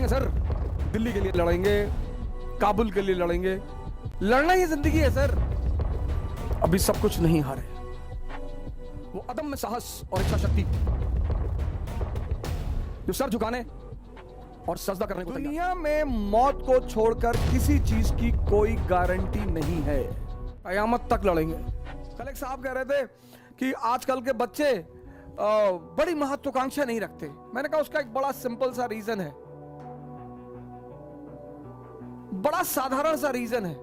लड़ेंगे सर, दिल्ली के लिए लड़ेंगे, काबुल के लिए लड़ेंगे, लड़ना ही जिंदगी है सर। अभी सब कुछ नहीं हारे, वो अदम्य साहस और इच्छा शक्ति जो सर झुकाने और सजदा करने को। दुनिया में मौत को छोड़कर किसी चीज की कोई गारंटी नहीं है, कयामत तक लड़ेंगे। कल एक साहब कह रहे थे कि आजकल के बच्चे बड़ी महत्वाकांक्षा नहीं रखते। मैंने कहा उसका एक बड़ा सिंपल सा रीजन है, बड़ा साधारण सा रीजन है,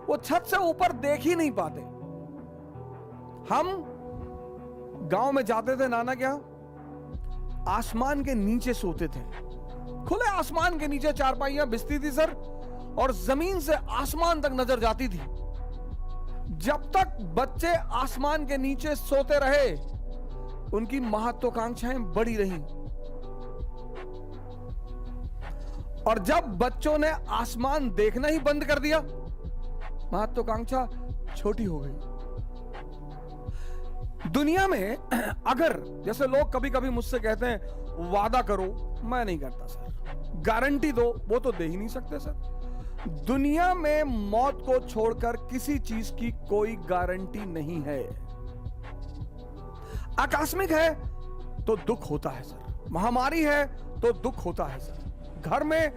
वो छत से ऊपर देख ही नहीं पाते। हम गांव में जाते थे नाना क्या, आसमान के नीचे सोते थे, खुले आसमान के नीचे चारपाइयां बिछती थी सर, और जमीन से आसमान तक नजर जाती थी। जब तक बच्चे आसमान के नीचे सोते रहे, उनकी महत्वाकांक्षाएं बढ़ी रही, और जब बच्चों ने आसमान देखना ही बंद कर दिया, महत्वाकांक्षा छोटी हो गई। दुनिया में अगर जैसे लोग कभी कभी मुझसे कहते हैं वादा करो, मैं नहीं करता सर। गारंटी दो, वो तो दे ही नहीं सकते सर। दुनिया में मौत को छोड़कर किसी चीज की कोई गारंटी नहीं है। आकस्मिक है तो दुख होता है सर, महामारी है तो दुख होता है सर। घर में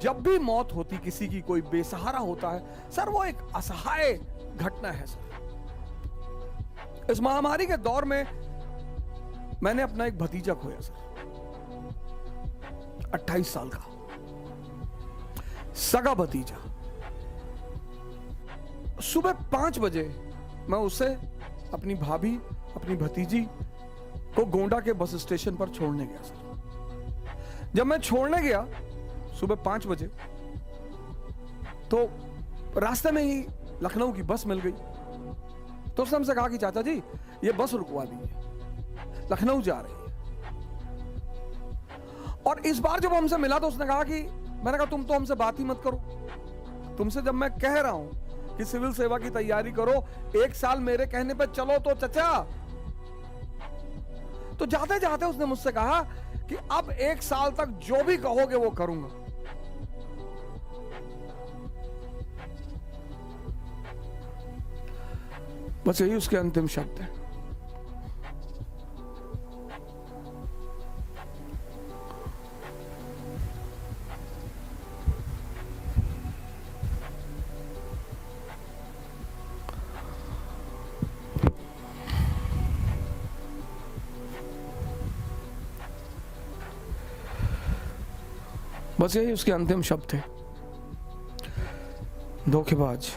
जब भी मौत होती किसी की, कोई बेसहारा होता है सर, वो एक असहाय घटना है सर। इस महामारी के दौर में मैंने अपना एक भतीजा खोया सर, 28 साल का सगा भतीजा। सुबह 5 बजे मैं उसे, अपनी भाभी, अपनी भतीजी को गोंडा के बस स्टेशन पर छोड़ने गया सर। जब मैं छोड़ने गया सुबह 5 बजे, तो रास्ते में ही लखनऊ की बस मिल गई। तो उसने हमसे कहा कि चाचा जी ये बस रुकवा दीजिए, लखनऊ जा रही है। और इस बार जब हमसे मिला तो उसने कहा कि, मैंने कहा तुम तो हमसे बात ही मत करो, तुमसे जब मैं कह रहा हूं कि सिविल सेवा की तैयारी करो, 1 साल मेरे कहने पर चलो तो चचा। तो जाते जाते उसने मुझसे कहा कि अब 1 साल तक जो भी कहोगे वो करूंगा। बस यही उसके अंतिम शब्द है। बस यही उसके अंतिम शब्द थे। धोखेबाज।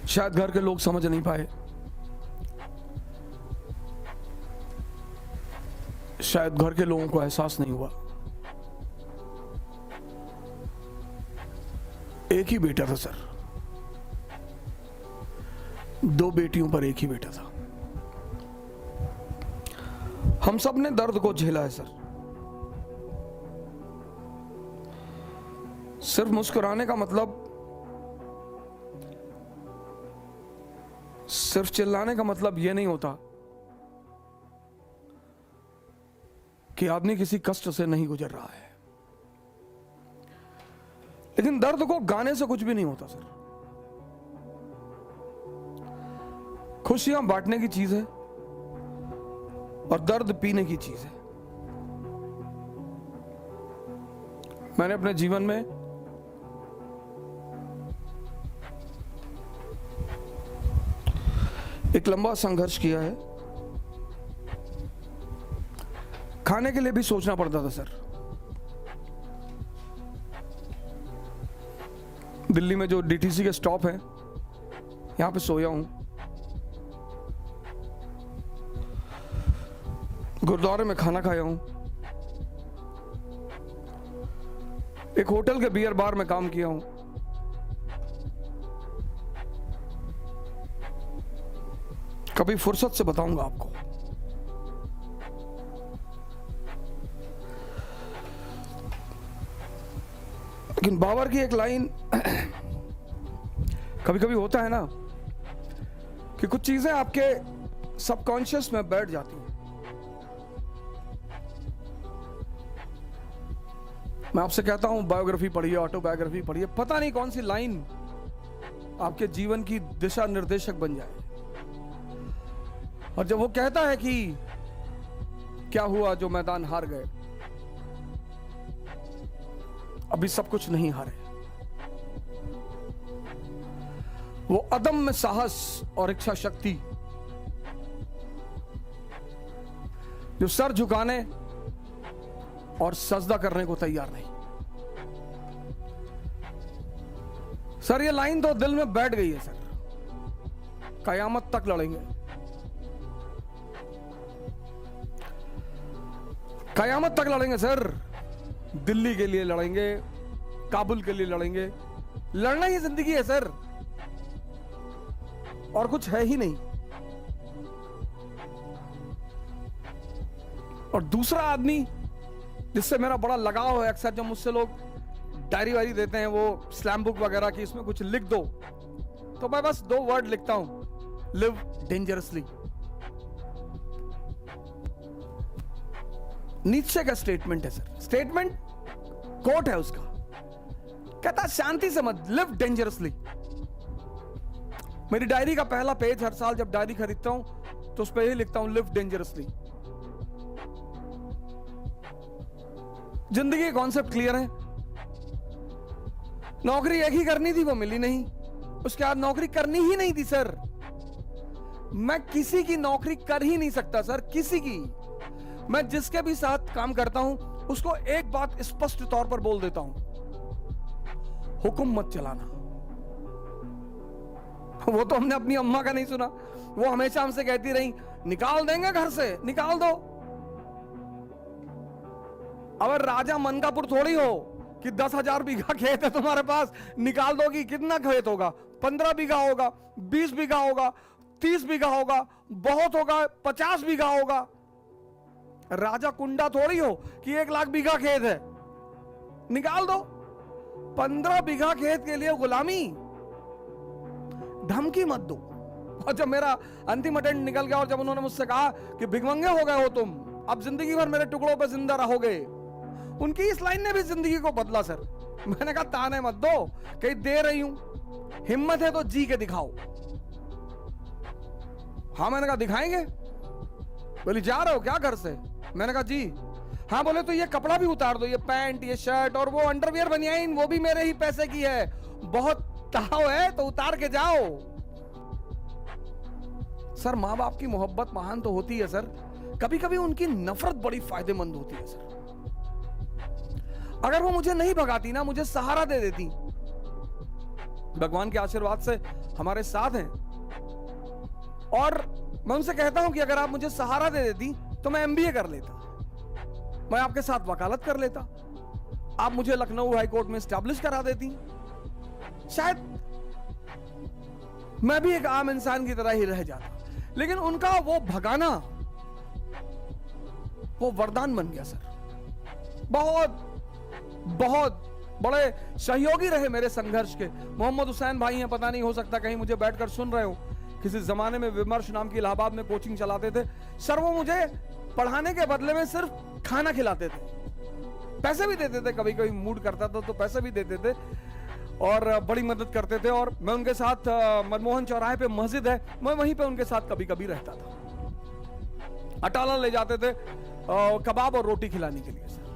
शायद घर के लोग समझ नहीं पाए, शायद घर के लोगों को एहसास नहीं हुआ। एक ही बेटा था सर, 2 बेटियों पर एक ही बेटा था। हम सब ने दर्द को झेला है सर। सिर्फ मुस्कुराने का मतलब, सिर्फ चिल्लाने का मतलब यह नहीं होता कि आदमी किसी कष्ट से नहीं गुजर रहा है। लेकिन दर्द को गाने से कुछ भी नहीं होता सर। खुशियां बांटने की चीज है और दर्द पीने की चीज है। मैंने अपने जीवन में एक लंबा संघर्ष किया है। खाने के लिए भी सोचना पड़ता था सर। दिल्ली में जो डीटीसी के स्टॉप हैं, यहां पे सोया हूं। गुरुद्वारे में खाना खाया हूं। एक होटल के बियर बार में काम किया हूं। कभी फुर्सत से बताऊंगा आपको। लेकिन बाबर की एक लाइन, कभी कभी होता है ना कि कुछ चीजें आपके सबकॉन्शियस में बैठ जाती हैं। मैं आपसे कहता हूं बायोग्राफी पढ़िए, ऑटोबायोग्राफी पढ़िए, पता नहीं कौन सी लाइन आपके जीवन की दिशा निर्देशक बन जाए। और जब वो कहता है कि क्या हुआ जो मैदान हार गए, अभी सब कुछ नहीं हारे। वो अदम्य साहस और इच्छा शक्ति जो सर झुकाने और सजदा करने को तैयार नहीं। सर ये लाइन तो दिल में बैठ गई है सर। कयामत तक लड़ेंगे, कयामत तक लड़ेंगे सर। दिल्ली के लिए लड़ेंगे, काबुल के लिए लड़ेंगे। लड़ना ही जिंदगी है सर, और कुछ है ही नहीं। और दूसरा आदमी जिससे मेरा बड़ा लगाव है, अक्सर जब मुझसे लोग डायरी वायरी देते हैं, वो स्लैम बुक वगैरह की, इसमें कुछ लिख दो, तो मैं बस 2 वर्ड लिखता हूं, लिव डेंजरसली। नीचे का स्टेटमेंट है सर, स्टेटमेंट कोट है उसका, कहता शांति से मत, लिव डेंजरसली। मेरी डायरी का पहला पेज हर साल जब डायरी खरीदता हूं तो उस पर ही लिखता हूं, लिव डेंजरसली। जिंदगी का कॉन्सेप्ट क्लियर है। नौकरी एक ही करनी थी, वो मिली नहीं। उसके बाद नौकरी करनी ही नहीं थी सर। मैं किसी की नौकरी कर ही नहीं सकता सर, किसी की। मैं जिसके भी साथ काम करता हूं उसको एक बात स्पष्ट तौर पर बोल देता हूं, हुक्म मत चलाना। वो तो हमने अपनी अम्मा का नहीं सुना, वो हमेशा हमसे कहती रही, निकाल देंगे घर से, निकाल दो। अगर राजा मनकापुर थोड़ी हो कि 10,000 बीघा खेत है तुम्हारे पास, निकाल दोगी। कितना खेत होगा? 15 बीघा होगा, 20 बीघा होगा, 30 बीघा होगा, बहुत होगा 50 बीघा होगा। राजा कुंडा थोड़ी हो कि 1 लाख बीघा खेत है, निकाल दो। 15 बीघा खेत के लिए गुलामी, धमकी मत दो। और जब मेरा अंतिम अटेंड निकल गया और जब उन्होंने मुझसे कहा कि भिगमंगे हो गए हो तुम, अब जिंदगी भर मेरे टुकड़ों पे जिंदा रहोगे, उनकी इस लाइन ने भी जिंदगी को बदला सर। मैंने कहा ताने मत दो, कहीं दे रही हूं, हिम्मत है तो जी के दिखाओ। हाँ, मैंने कहा दिखाएंगे। बोली जा रहे हो क्या घर से? मैंने कहा जी। हाँ, बोले तो ये कपड़ा भी उतार दो, ये पैंट, ये शर्ट और वो अंडरवियर बनियाइन, वो भी मेरे ही पैसे की है। बहुत ताव है तो उतार के जाओ। सर मां बाप की मोहब्बत महान तो होती है सर, कभी कभी उनकी नफरत बड़ी फायदेमंद होती है सर। अगर वो मुझे नहीं भगाती ना, मुझे सहारा दे देती, भगवान के आशीर्वाद से हमारे साथ हैं। और मैं उनसे कहता हूं कि अगर आप मुझे सहारा दे देती तो मैं MBA कर लेता, मैं आपके साथ वकालत कर लेता, आप मुझे लखनऊ हाई कोर्ट में एस्टैब्लिश करा देती, शायद मैं भी एक आम इंसान की तरह ही रह जाता। लेकिन उनका वो भगाना, वो वरदान बन गया सर। बहुत बहुत बड़े सहयोगी रहे मेरे संघर्ष के। मोहम्मद हुसैन भाई हैं, पता नहीं, हो सकता कहीं मुझे बैठकर सुन रहे हो। किसी जमाने में विमर्श नाम की इलाहाबाद में कोचिंग चलाते थे सर। वो मुझे पढ़ाने के बदले में सिर्फ खाना खिलाते थे, पैसे भी देते थे, कभी कभी मूड करता था तो पैसे भी देते थे और बड़ी मदद करते थे। और मैं उनके साथ मनमोहन चौराहे पे मस्जिद है, मैं वहीं पे उनके साथ कभी कभी रहता था। अटाला ले जाते थे कबाब और रोटी खिलाने के लिए सर।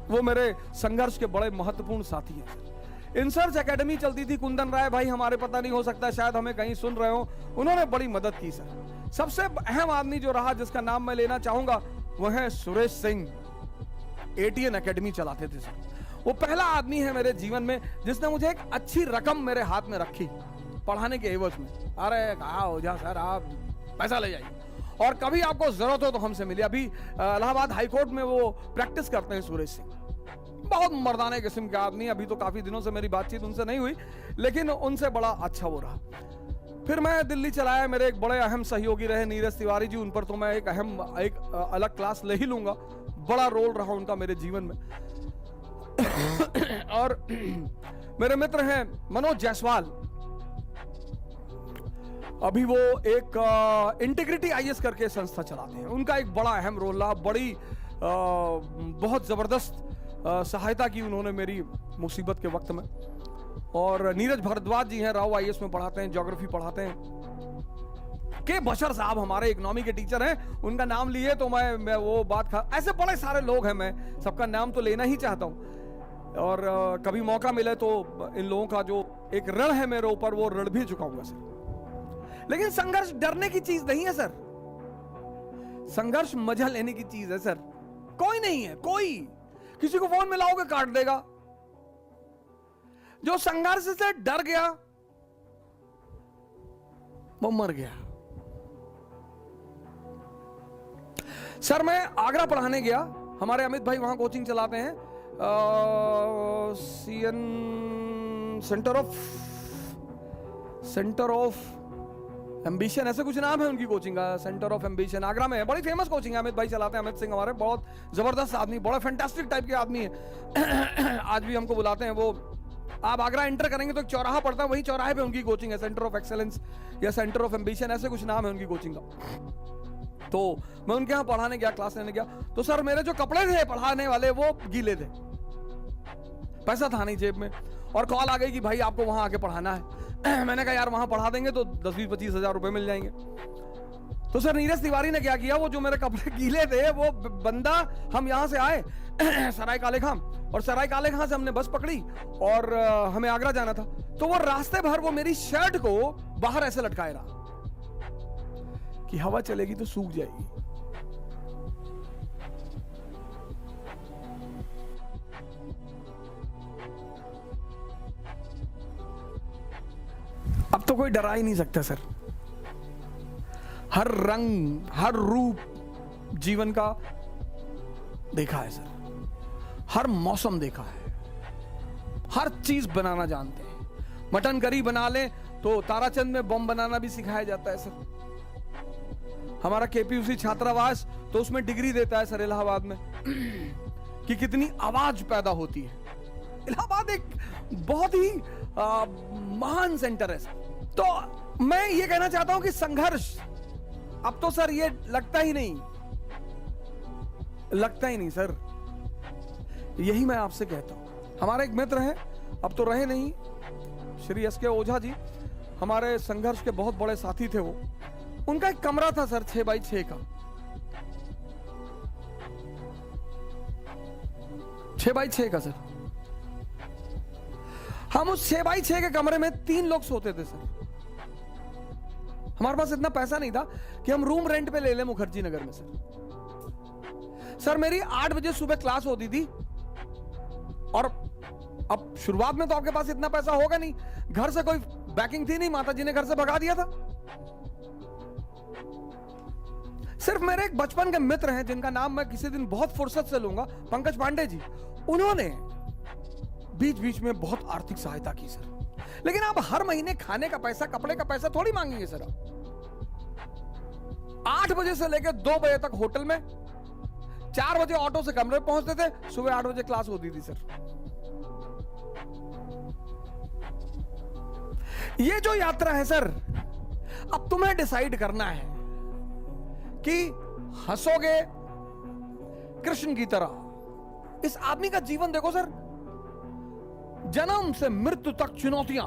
वो मेरे संघर्ष के बड़े महत्वपूर्ण साथी हैं सर। इंसर्च एकेडमी चलती थी, कुंदन राय भाई हमारे, पता नहीं, हो सकता है शायद हमें कहीं सुन रहे हो, उन्होंने बड़ी मदद की सर। सबसे अहम आदमी जो रहा, जिसका नाम मैं लेना चाहूंगा, वह है सुरेश सिंह। ATN एकेडमी चलाते थे सर। वो पहला आदमी है मेरे जीवन में जिसने मुझे एक अच्छी रकम मेरे हाथ में रखी पढ़ाने के एवज में। अरे कहा हो जा सर, आप पैसा ले जाइए और कभी आपको जरूरत हो तो हमसे मिलिए। अभी इलाहाबाद हाईकोर्ट में वो प्रैक्टिस करते हैं सुरेश सिंह। बहुत मर्दाने किस्म के आदमी। अभी तो काफी दिनों से मेरी बातचीत उनसे नहीं हुई, लेकिन उनसे बड़ा अच्छा वो रहा। फिर मैं दिल्ली चलाया, मेरे एक बड़े अहम सहयोगी रहे नीरज तिवारी जी, उन पर तो मैं एक अलग क्लास ले ही लूंगा। बड़ा रोल रहा उनका मेरे जीवन में। और मेरे मित्र हैं मनोज जायसवाल, अभी वो एक इंटीग्रिटी IAS करके संस्था चलाते हैं। उनका एक बड़ा अहम रोल रहा, बड़ी बहुत जबरदस्त सहायता की उन्होंने मेरी मुसीबत के वक्त में। और नीरज भारद्वाज जी हैं, राव आईएएस में पढ़ाते हैं, ज्योग्राफी पढ़ाते हैं। के बशर साहब हमारे इकोनॉमी के टीचर हैं, उनका नाम लिए तो मैं वो बात ऐसे बड़े सारे लोग हैं, मैं सबका नाम तो लेना ही चाहता हूं। और कभी मौका मिले तो इन लोगों का जो एक ऋण है मेरे ऊपर, वो ऋण भी चुकाऊंगा सर। लेकिन संघर्ष डरने की चीज नहीं है सर, संघर्ष मजा लेने की चीज है सर। कोई नहीं है, कोई किसी को फोन मिलाओगे काट देगा। जो संघर्ष से डर गया वो मर गया। सर मैं आगरा पढ़ाने गया, हमारे अमित भाई वहां कोचिंग चलाते हैं, सीएन सेंटर ऑफ एम्बिशन, ऐसे कुछ नाम है उनकी कोचिंग का, सेंटर ऑफ एम्बिशन आगरा में है। बड़ी फेमस कोचिंग है, अमित भाई चलाते हैं। अमित सिंह हमारे बहुत जबरदस्त आदमी, बड़ा फैंटास्टिक टाइप के आदमी है। आज भी हमको बुलाते हैं। वो आप आगरा एंटर करेंगे तो एक चौराहा पड़ता है, वही चौराहे पे उनकी कोचिंग है, सेंटर ऑफ एक्सेलेंस या सेंटर ऑफ एम्बिशन, ऐसे कुछ नाम है उनकी कोचिंग का। तो मैं उनके यहाँ पढ़ाने गया, क्लास लेने गया। तो सर मेरे जो कपड़े थे पढ़ाने वाले वो गीले थे, पैसा था नहीं जेब में, और कॉल आ गई कि भाई आपको वहां आके पढ़ाना है। मैंने कहा यार वहां पढ़ा देंगे तो 10-20-25 हजार रुपए मिल जाएंगे। तो सर नीरज तिवारी ने क्या किया, वो जो मेरे कपड़े गीले थे, वो बंदा, हम यहां से आए सराय काले खां, और सराय काले खां से हमने बस पकड़ी और हमें आगरा जाना था। तो वो रास्ते भर वो मेरी शर्ट को बाहर ऐसे लटकाए रहा कि हवा चलेगी तो सूख जाएगी। अब तो कोई डरा ही नहीं सकता सर। हर रंग, हर रूप जीवन का देखा है सर, हर मौसम देखा है, हर चीज बनाना जानते हैं। मटन करी बना ले तो ताराचंद में बम बनाना भी सिखाया जाता है सर। हमारा केपीयूसी छात्रावास तो उसमें डिग्री देता है सर इलाहाबाद में कि कितनी आवाज पैदा होती है। इलाहाबाद एक बहुत ही महान सेंटर है सर। तो मैं ये कहना चाहता हूं कि संघर्ष अब तो सर ये लगता ही नहीं सर। यही मैं आपसे कहता हूं। हमारे एक मित्र हैं, अब तो रहे नहीं, श्री एस के ओझा जी, हमारे संघर्ष के बहुत बड़े साथी थे वो। उनका एक कमरा था सर 6x6 का, 6x6 का सर। हम उस 6x6 के कमरे में 3 लोग सोते थे सर। हमारे पास इतना पैसा नहीं था कि हम रूम रेंट पे ले लें मुखर्जी नगर में सर। सर मेरी 8 बजे सुबह क्लास होती थी, और अब शुरुआत में तो आपके पास इतना पैसा होगा नहीं, घर से कोई बैकिंग थी नहीं, माता जी ने घर से भगा दिया था। सिर्फ मेरे एक बचपन के मित्र हैं जिनका नाम मैं किसी दिन बहुत फुर्सत से लूंगा, पंकज पांडे जी, उन्होंने बीच बीच में बहुत आर्थिक सहायता की सर। लेकिन आप हर महीने खाने का पैसा, कपड़े का पैसा थोड़ी मांगेंगे सर। 8 बजे से लेकर 2 बजे तक होटल में, 4 बजे ऑटो से कमरे पहुंचते थे, सुबह 8 बजे क्लास होती थी सर। ये जो यात्रा है सर, अब तुम्हें डिसाइड करना है कि हंसोगे कृष्ण की तरह। इस आदमी का जीवन देखो सर, जन्म से मृत्यु तक चुनौतियां।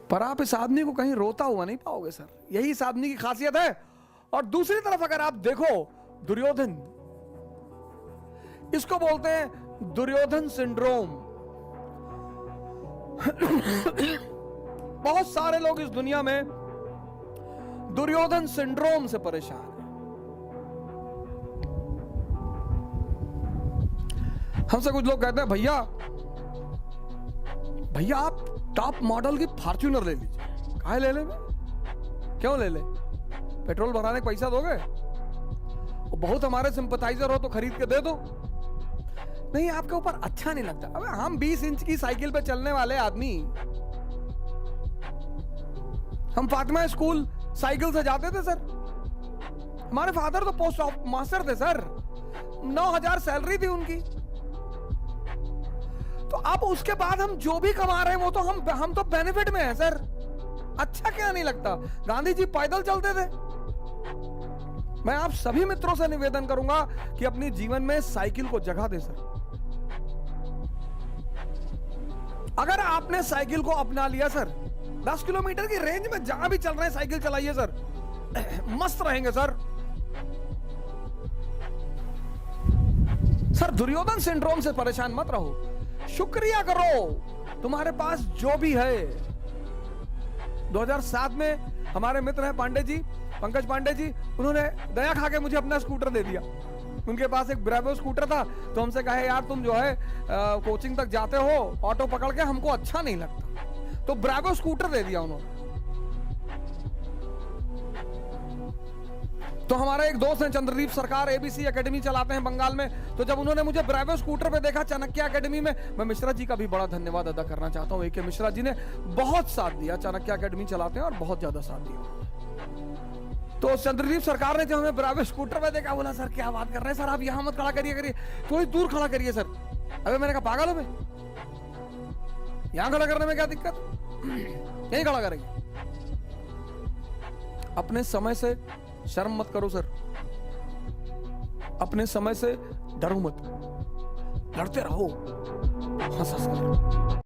पर आप इस आदमी को कहीं रोता हुआ नहीं पाओगे सर, यही इस आदमी की खासियत है। और दूसरी तरफ अगर आप देखो दुर्योधन, इसको बोलते हैं दुर्योधन सिंड्रोम। बहुत सारे लोग इस दुनिया में दुर्योधन सिंड्रोम से परेशान हैं। हमसे कुछ लोग कहते हैं भैया आप टॉप मॉडल की फॉर्च्यूनर ले लीजिए। काहे ले ले? क्यों ले ले? पेट्रोल भराने का पैसा दोगे? बहुत हमारे सिंपथाइजर हो तो खरीद के दे दो। नहीं, आपके ऊपर अच्छा नहीं लगता। अबे हम 20 इंच की साइकिल पे चलने वाले आदमी, हम फातिमा स्कूल साइकिल से जाते थे सर। हमारे फादर तो पोस्ट मास्टर थे सर, 9,000 सैलरी थी उनकी। तो अब उसके बाद हम जो भी कमा रहे हैं वो तो हम तो बेनिफिट में हैं सर। अच्छा क्या नहीं लगता? गांधी जी पैदल चलते थे, मैं आप सभी मित्रों से निवेदन करूंगा कि अपनी जीवन में साइकिल को जगह दे सर। अगर आपने साइकिल को अपना लिया सर, 10 किलोमीटर की रेंज में जहां भी चल रहे हैं साइकिल चलाइए सर, मस्त रहेंगे सर। सर दुर्योधन सिंड्रोम से परेशान मत रहो, शुक्रिया करो तुम्हारे पास जो भी है। 2007 में हमारे मित्र हैं पांडे जी, पंकज पांडे जी, उन्होंने दया खा के मुझे अपना स्कूटर दे दिया। उनके पास एक ब्रेवो स्कूटर था, तो हमसे कहे यार तुम जो है कोचिंग तक जाते हो ऑटो पकड़ के, हमको अच्छा नहीं लगता, तो ब्रेवो स्कूटर दे दिया उन्होंने। तो हमारा एक दोस्त है चंद्रदीप सरकार, एबीसी एकेडमी चलाते हैं बंगाल में, तो जब उन्होंने मुझे ब्रेवो स्कूटर पे देखा चाणक्य एकेडमी में, मैं मिश्रा जी का भी बड़ा धन्यवाद अदा करना चाहता हूं। AK मिश्रा जी ने बहुत साथ दिया, चाणक्य एकेडमी चलाते हैं और बहुत ज्यादा साथ दिया। तो चंद्रदीप सरकार ने जब हमें ब्रेवो स्कूटर पे देखा, बोला सर क्या बात कर रहे हैं सर, आप यहां मत खड़ा करिए, थोड़ी दूर खड़ा करिए सर। अबे मैंने कहा पागल हो बे, यहां खड़ा करने में क्या दिक्कत, यहीं खड़ा करेंगे। अपने समय से शर्म मत करो सर, अपने समय से डरो मत, लड़ते रहो, हंस हंस कर।